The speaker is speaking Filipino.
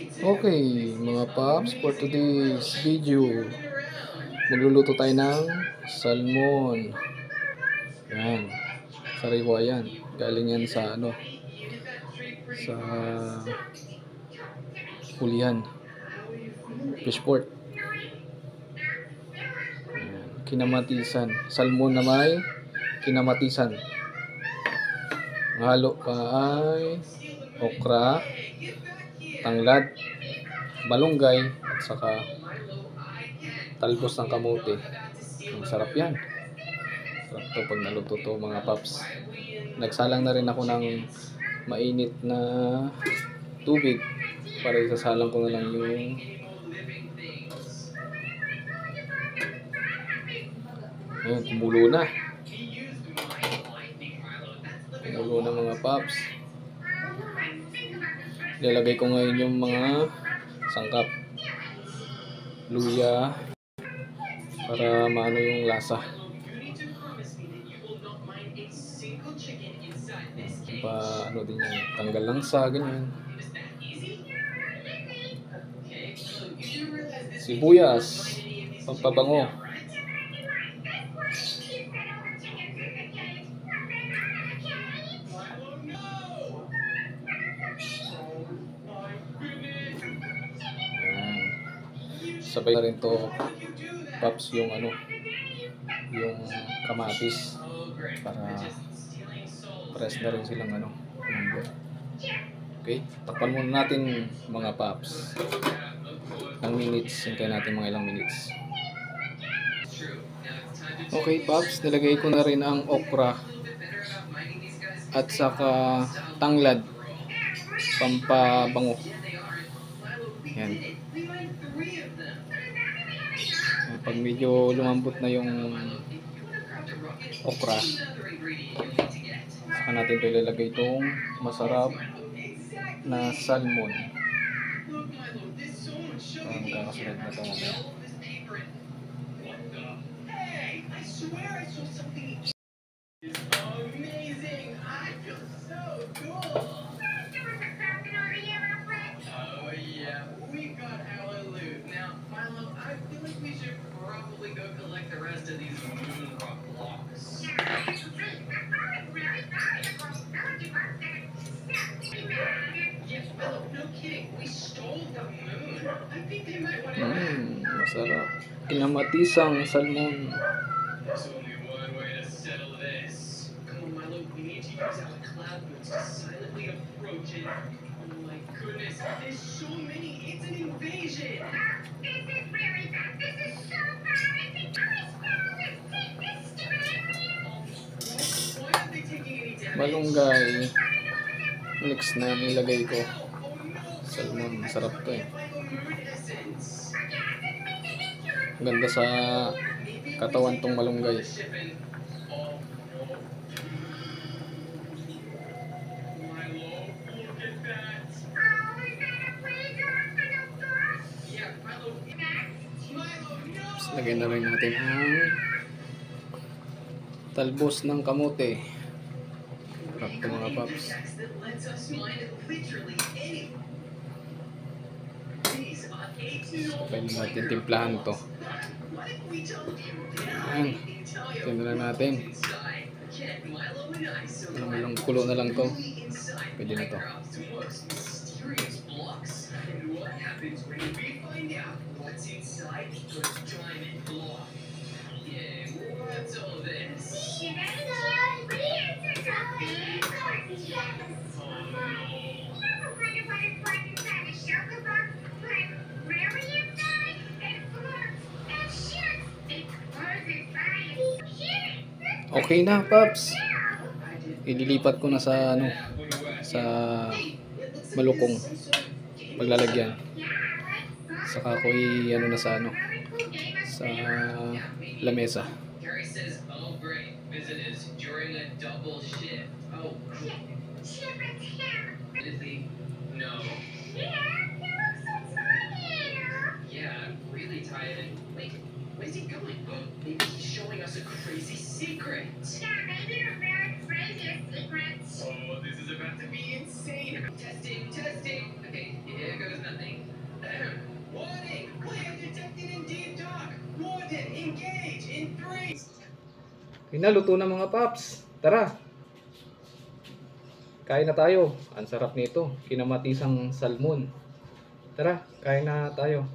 Okay, mga paps, for today's video, magluluto tayo ng salmon. Yan, sariwa yan. Galing yan sa sa hulihan, fishport. Yan, kinamatisan, salmon na may kinamatisan. Ang halo pa ay okra, tanglad, balunggay, at saka talbos ng kamote. Ang sarap yan. Sarap to pag naluto to, mga paps. Nagsalang na rin ako ng mainit na tubig para isasalang ko na lang yung ayun, kumulo na mga paps. Ilalagay ko ngayon yung mga sangkap, luya, para maano yung lasa. Ano din yan, tanggal langsa, ganyan. Sibuyas, pampabango. Sabay na rin to, paps, yung yung kamatis, para press na rin silang okay, takpan muna natin, mga paps, ng minutes. Hintayin natin mga ilang minutes. Okay, paps, nilagay ko na rin ang okra at saka tanglad, pampabango. Yan. Pag medyo lumambot na yung okra, saka natin ito ilalagay itong masarap na salmon. Magkakasunod na ito. Masarap. Kinamatisang salmon. Balunggay, mix na nilagay ko. Salmon, masarap to eh. Ganda sa katawan tong malunggay. Lagyan na rin natin ang talbos ng kamote. Sarap to, mga paps. Pwede natin timplahan to. Ayan, tingnan natin. Ilang kulo na lang to. Pwede na to. Okay na, paps. Ililipat ko na sa sa malukong paglalagyan. Saka ko na sa sa lamesa. Where's he going? Maybe he's showing us a crazy secret. Yeah, maybe the very craziest secret. Oh, this is about to be insane. Testing, testing. Okay, here goes nothing. London, engage in 3. Hinaluto na mga paps. Tara. Kain na tayo. Ang sarap nito. Kinamatisang salmon. Tara, kain na tayo.